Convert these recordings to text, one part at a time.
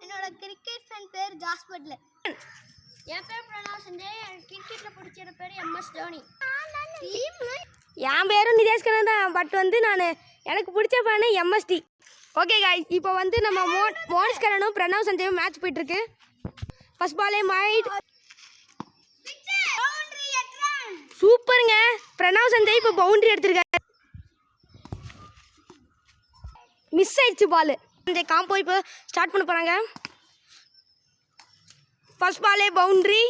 என்னோட cricket fan பேர் Jos Buttler. என் பேர் பிரணவ் சஞ்சய். கிரிக்கெட்ல பிடிக்கிற பேர் எம்எஸ் தோனி. என் பேரும் நிதேஷ் கண்ணன் தான். பட் வந்து எனக்கு பிடிச்ச ஃபேனு எம்எஸ்டி. ஓகே காய்ஸ், இப்போ வந்து நம்ம மோனிஷ் கண்ணனும் பிரணவ் சஞ்சயும் மேட்ச் போயிட்டுருக்கு. ஃபர்ஸ்ட் பாலே மைட் சூப்பருங்க. பிரணவ் சஞ்சய் இப்போ பவுண்டரி எடுத்திருக்காரு. மிஸ் ஆயிடுச்சு பால். இந்த காம்போ இப்போ ஸ்டார்ட் பண்ண போகிறாங்க. ஃபர்ஸ்ட் பாலே பவுண்டரி.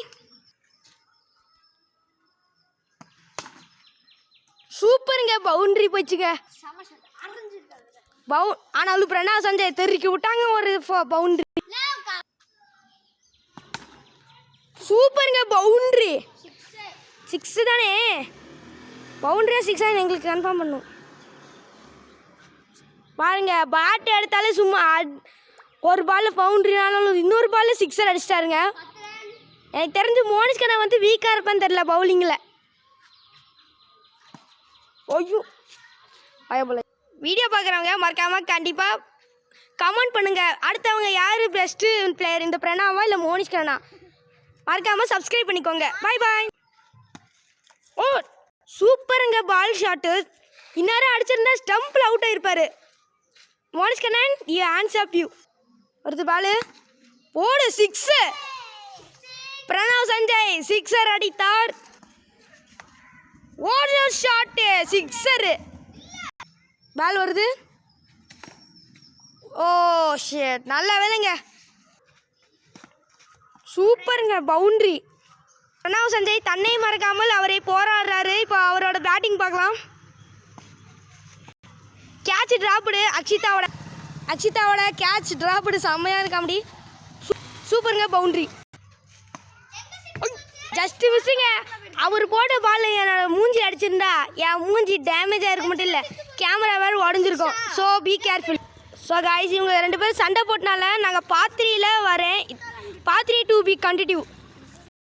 சூப்பருங்க, பவுண்டரி போச்சுங்க. ஆனாலும் பிரணவ் சஞ்சய் தெருக்கி விட்டாங்க ஒரு பவுண்டரி. சூப்பருங்க, பவுண்டரி. 6 தானே, பவுண்டரியா 6 எங்களுக்கு கன்ஃபார்ம் பண்ணும். பாருங்க, பேட் எடுத்தாலே சும்மா ஒரு பால் பவுண்டரினாலும் இன்னொரு பால் 6 அடிச்சிட்டாருங்க. எனக்கு தெரிஞ்சு மோனிஷ் கண்ணன் வந்து வீக்காக இருப்பான்னு தெரியல பவுலிங்கில். ஐயோ பயப்பட. வீடியோ பார்க்குறவங்க மறக்காமல் கண்டிப்பாக கமெண்ட் பண்ணுங்கள். அடுத்தவங்க யார் பெஸ்ட்டு பிளேயர், இந்த பிரணாவா இல்லை மோனிஷ் கண்ணனா? மறக்காமல் சப்ஸ்கிரைப் பண்ணிக்கோங்க. பாய் பாய். ஓ சூப்பருங்க, பால் ஷாட்டு. இந்நேரம் அடிச்சிருந்தா ஸ்டம்பில் அவுட் ஆகிருப்பார். Monish Kannan, you hands up you. வருது பால், போடு 6. பிரணவ் சஞ்சய் 6 அடித்தார். ஒரு ஷாட்டு 6. பால் வருது. ஓ ஷிட், நல்ல வேலைங்க. சூப்பருங்க, பவுண்டரி. பிரணவ் சஞ்சய் தன்னை மறக்காமல் அவரை போராடுறாரு. இப்போ அவரோட பேட்டிங் பார்க்கலாம். கேட்ச் ட்ராப்புடு அக்ஷிதாவோட கேட்ச் ட்ராப்புடு செம்மையான காமெடி. சூப்பருங்க, பவுண்டரி. ஜஸ்ட் மிஸ்ஸுங்க. அவர் போட்ட பால் என்னோட மூஞ்சி அடிச்சிருந்தா என் மூஞ்சி டேமேஜ் ஆகிருக்க மட்டும் இல்லை, கேமரா வேறு உடஞ்சிருக்கும். So be careful. So guys, இவங்க 2 பேரும் சண்டை போட்டனால நாங்கள் பார்ட் 3ல் வரேன். Part 3 to be continue.